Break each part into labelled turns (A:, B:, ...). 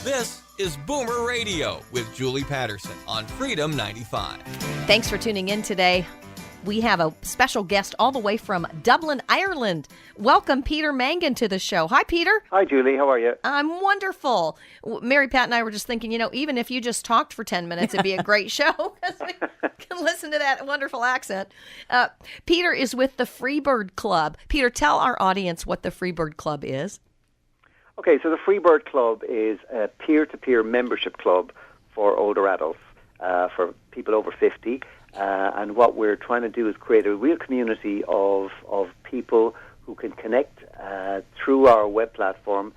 A: This is Boomer Radio with Julie Patterson on Freedom 95.
B: Thanks for tuning in today. We have a special guest all the way from Dublin, Ireland. Welcome, Peter Mangan, to the show. Hi, Peter.
C: Hi, Julie. How are you?
B: I'm wonderful. Mary Pat and I were just thinking, even if you just talked for 10 minutes, it'd be a great show because we can listen to that wonderful accent. Peter is with the Freebird Club. Peter, tell our audience what the Freebird Club is.
C: Okay, so the Freebird Club is a peer-to-peer membership club for older adults, for people over 50. And what we're trying to do is create a real community of people who can connect through our web platform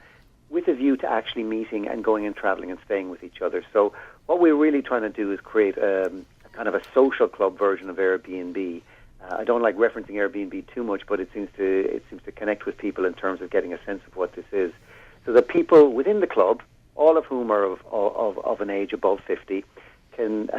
C: with a view to actually meeting and going and traveling and staying with each other. So what we're really trying to do is create a kind of a social club version of Airbnb. I don't like referencing Airbnb too much, but it seems to connect with people in terms of getting a sense of what this is. So the people within the club, all of whom are of an age above 50, can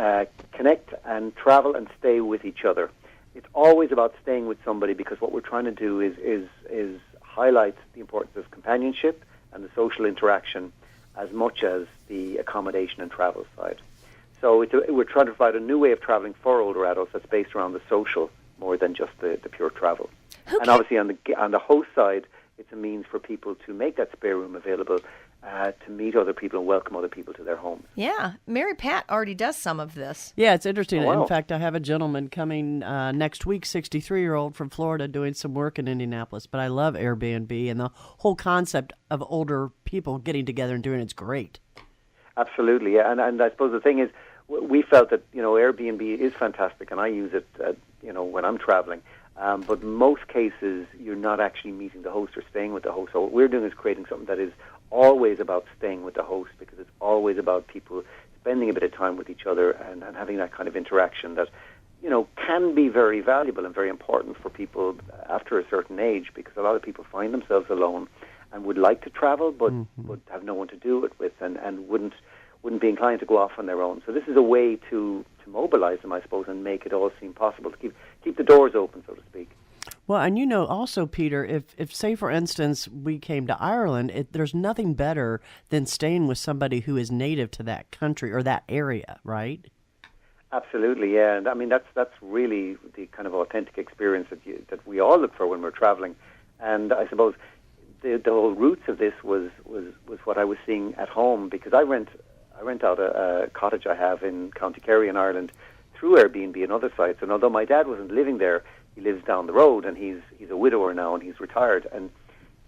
C: connect and travel and stay with each other. It's always about staying with somebody because what we're trying to do is highlight the importance of companionship and the social interaction as much as the accommodation and travel side. So we're trying to provide a new way of traveling for older adults that's based around the social more than just the pure travel. Okay. And obviously on the host side, it's a means for people to make that spare room available to meet other people and welcome other people to their homes.
B: Yeah, Mary Pat already does some of this.
D: Yeah, it's interesting.
C: Oh, wow.
D: In fact, I have a gentleman coming next week, 63-year-old from Florida, doing some work in Indianapolis. But I love Airbnb, and the whole concept of older people getting together and doing it's great.
C: Absolutely, yeah. And I suppose the thing is, we felt that Airbnb is fantastic, and I use it when I'm traveling. But most cases, you're not actually meeting the host or staying with the host. So what we're doing is creating something that is always about staying with the host, because it's always about people spending a bit of time with each other and having that kind of interaction that, can be very valuable and very important for people after a certain age, because a lot of people find themselves alone and would like to travel but have no one to do it with and wouldn't be inclined to go off on their own. So this is a way to mobilize them, I suppose, and make it all seem possible, to keep the doors open, so to speak.
D: Well, and also, Peter, if say, for instance, we came to Ireland, there's nothing better than staying with somebody who is native to that country or that area, right?
C: Absolutely, yeah. And I mean, that's really the kind of authentic experience that we all look for when we're traveling. And I suppose the whole roots of this was what I was seeing at home, because I rent out a cottage I have in County Kerry in Ireland through Airbnb and other sites. And although my dad wasn't living there, he lives down the road, and he's a widower now, and he's retired. And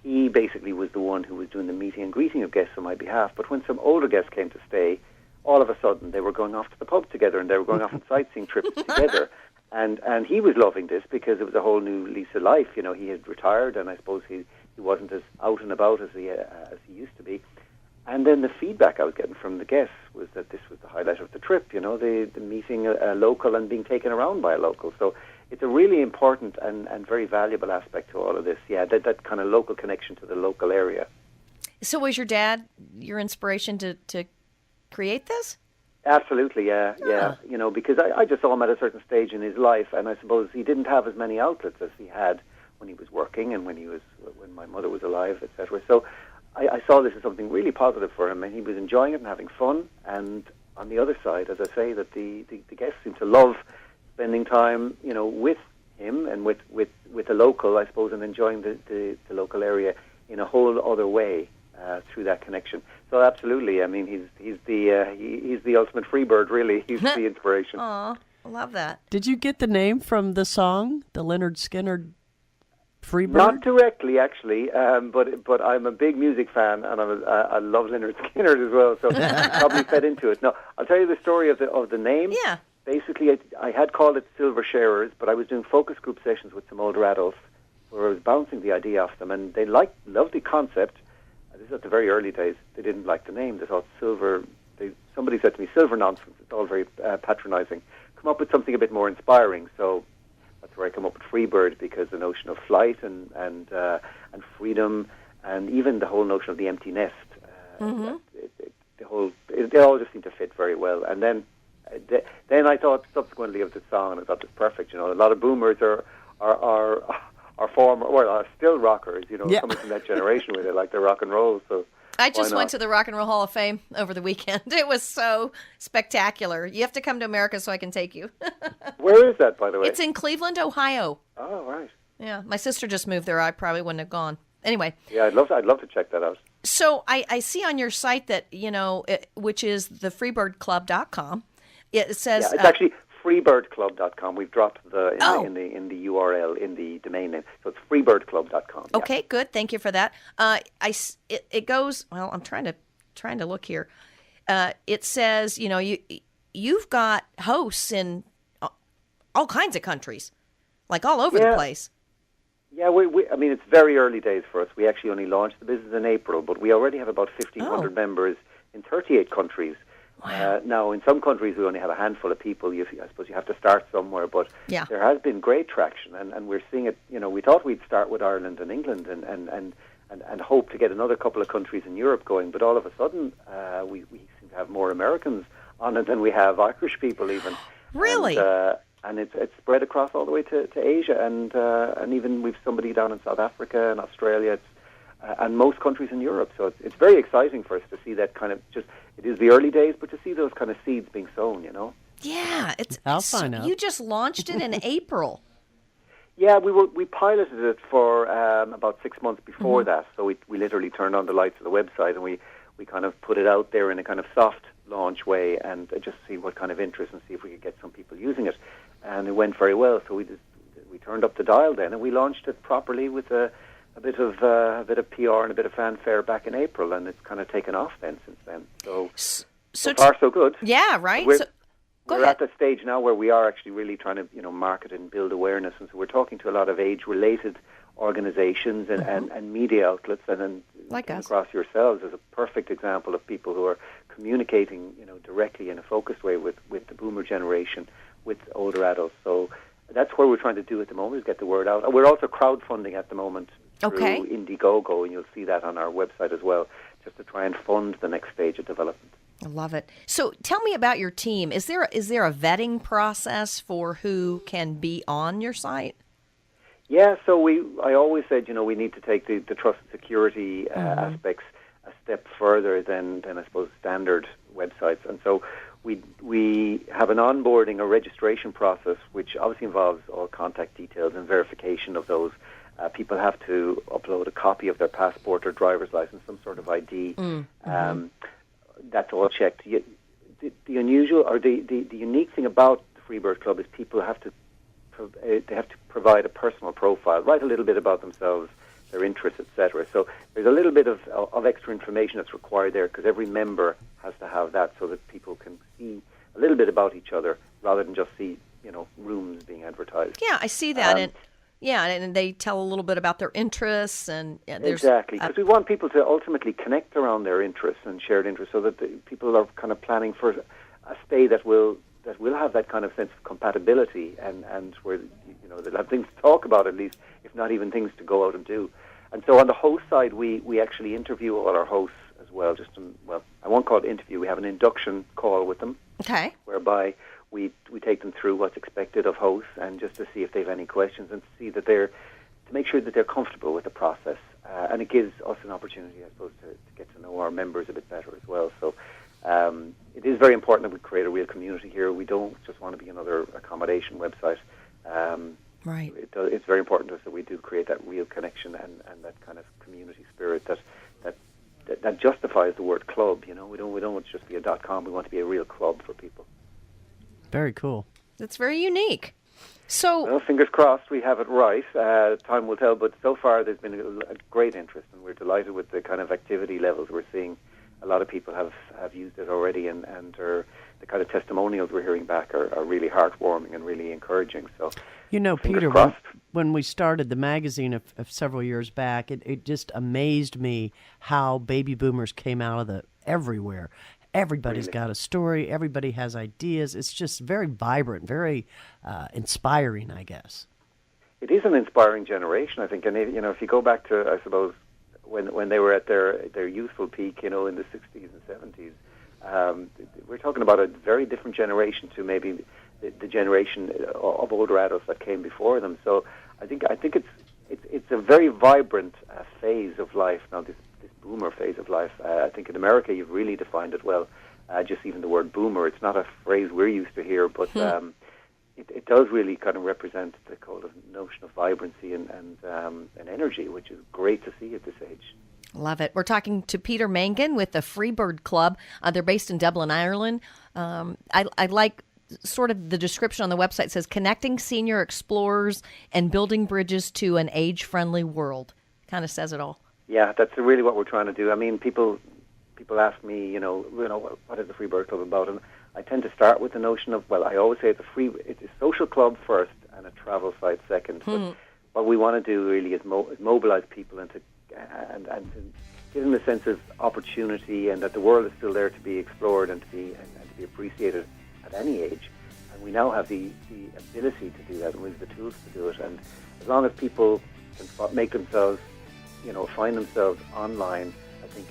C: he basically was the one who was doing the meeting and greeting of guests on my behalf. But when some older guests came to stay, all of a sudden they were going off to the pub together, and they were going off on sightseeing trips together. And he was loving this because it was a whole new lease of life. He had retired, and I suppose he wasn't as out and about as he used to be. And then the feedback I was getting from the guests was that this was the highlight of the trip, the meeting a local and being taken around by a local. So it's a really important and very valuable aspect to all of this, that kind of local connection to the local area.
B: So was your dad your inspiration to create this?
C: Absolutely, yeah. Because I just saw him at a certain stage in his life, and I suppose he didn't have as many outlets as he had when he was working and when my mother was alive, etc. So I saw this as something really positive for him, and he was enjoying it and having fun. And on the other side, as I say, that the guests seem to love spending time, with him and with the local, I suppose, and enjoying the local area in a whole other way through that connection. So absolutely, I mean, he's the ultimate Freebird, really. He's the inspiration.
B: Aw, I love that.
D: Did you get the name from the song, the Leonard Skinner Freebird?
C: Not directly, actually, but I'm a big music fan, and I love Leonard Skinner as well, so I probably fed into it. No, I'll tell you the story of the name.
B: Yeah.
C: Basically, I had called it Silver Sharers, but I was doing focus group sessions with some older adults where I was bouncing the idea off them, and they loved the concept. This is at the very early days. They didn't like the name. They thought silver. Somebody said to me, "Silver nonsense." It's all very patronizing. Come up with something a bit more inspiring. So that's where I come up with Freebird, because the notion of flight and freedom, and even the whole notion of the empty nest. It all just seemed to fit very well. And then I thought subsequently of the song, and I thought it's perfect. A lot of boomers are former, are still rockers. Coming from that generation where they like their rock and roll. So
B: I just went to the Rock and Roll Hall of Fame over the weekend. It was so spectacular. You have to come to America so I can take you.
C: Where is that, by the way?
B: It's in Cleveland, Ohio.
C: Oh, right.
B: Yeah, my sister just moved there. I probably wouldn't have gone. Anyway.
C: Yeah, I'd love to check that out.
B: So I see on your site that, which is the freebirdclub.com. It says...
C: Yeah, it's actually freebirdclub.com. We've dropped in the URL in the domain name, so it's freebirdclub.com.
B: Okay, good. Thank you for that. It goes. Well, I'm trying to look here. It says you've got hosts in all kinds of countries, like all over the place.
C: Yeah, I mean, it's very early days for us. We actually only launched the business in April, but we already have about 1,500 members in 38 countries.
B: Wow.
C: Now, in some countries, we only have a handful of people. I suppose you have to start somewhere, but there has been great traction, and we're seeing it. We thought we'd start with Ireland and England and hope to get another couple of countries in Europe going, but all of a sudden, we seem to have more Americans on it than we have Irish people even.
B: Really?
C: And it's spread across all the way to Asia, and even we've somebody down in South Africa and Australia. And most countries in Europe. So it's very exciting for us to see that kind of it is the early days, but to see those kind of seeds being sown,
B: Yeah,
D: I'll sign up.
B: You just launched it in April.
C: Yeah, we piloted it for about 6 months before that. So we literally turned on the lights of the website and we kind of put it out there in a kind of soft launch way and just see what kind of interest and see if we could get some people using it. And it went very well. So we turned up the dial then and we launched it properly with a bit of PR and a bit of fanfare back in April, and it's kind of taken off then since then. So far so good.
B: Yeah, right.
C: We're at the stage now where we are actually really trying to market and build awareness, and so we're talking to a lot of age-related organizations and media outlets, and then
B: like us.
C: Across yourselves as a perfect example of people who are communicating directly in a focused way with the boomer generation, with older adults. So that's what we're trying to do at the moment, is get the word out. We're also crowdfunding at the moment through Indiegogo, and you'll see that on our website as well, just to try and fund the next stage of development.
B: I love it. So tell me about your team. Is there a vetting process for who can be on your site?
C: Yeah, so I always said, we need to take the trust and security aspects a step further than I suppose standard websites. And so we have an onboarding or registration process, which obviously involves all contact details and verification of those. People have to upload a copy of their passport or driver's license, some sort of ID. That's all checked. The unusual or the unique thing about the Freebird Club is people have to provide a personal profile, write a little bit about themselves, their interests, etc. So there's a little bit of extra information that's required there, because every member has to have that so that people can see a little bit about each other rather than just see rooms being advertised.
B: Yeah, I see that. And they tell a little bit about their interests and
C: exactly, because we want people to ultimately connect around their interests and shared interests, so that the people are kind of planning for a stay that will have that kind of sense of compatibility and where they'll have things to talk about, at least, if not even things to go out and do. And so on the host side, we actually interview all our hosts as well. I won't call it interview. We have an induction call with them, whereby we take them through what's expected of hosts, and just to see if they have any questions, and to see that to make sure that they're comfortable with the process. And it gives us an opportunity, I suppose, to get to know our members a bit better as well. So it is very important that we create a real community here. We don't just want to be another accommodation website.
B: Right.
C: It's very important to us that we do create that real connection and that kind of community spirit that justifies the word club. We don't want to just be a .com. We want to be a real club for people.
D: Very cool.
B: That's very unique. So,
C: well, fingers crossed we have it right. Time will tell, but so far there's been a great interest, and we're delighted with the kind of activity levels we're seeing. A lot of people have used it already, and the kind of testimonials we're hearing back are really heartwarming and really encouraging. So,
D: Peter, when we started the magazine of several years back, it just amazed me how baby boomers came out of everywhere. Everybody's got a story. Everybody has ideas. It's just very vibrant, very inspiring, I guess.
C: It is an inspiring generation, I think. And if you go back to, I suppose, when they were at their youthful peak, in the 60s and 70s, we're talking about a very different generation to maybe the generation of older adults that came before them. So I think it's a very vibrant phase of life now. This boomer phase of life. I think in America you've really defined it well. Just even the word boomer, it's not a phrase we're used to hear, but it does really kind of represent the kind of notion of vibrancy and energy, which is great to see at this age.
B: Love it. We're talking to Peter Mangan with the Freebird Club. They're based in Dublin, Ireland. I like sort of the description on the website says connecting senior explorers and building bridges to an age-friendly world. Kind of says it all.
C: Yeah, that's really what we're trying to do. I mean, people ask me, what is the Freebird Club about? And I tend to start with the notion of, well, I always say it's a social club first and a travel site second. But what we want to do really is mobilize people and give them a sense of opportunity and that the world is still there to be explored and to be appreciated at any age. And we now have the ability to do that, and we have the tools to do it. And as long as people can make themselves, find themselves online, I think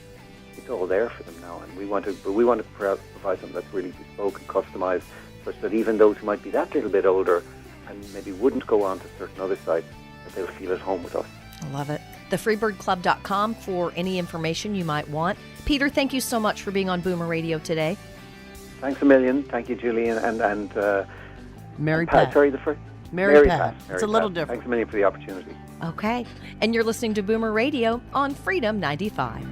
C: it's all there for them now. And we want to provide something that's really bespoke and customized, such that even those who might be that little bit older and maybe wouldn't go on to certain other sites, that they'll feel at home with us.
B: I love it. TheFreebirdClub.com for any information you might want. Peter, thank you so much for being on Boomer Radio today.
C: Thanks a million. Thank you, Julian, and
D: Mary Pat.
C: Sorry,
D: Mary Pat. It's a little different.
C: Thanks a million for the opportunity.
B: Okay. And you're listening to Boomer Radio on Freedom 95.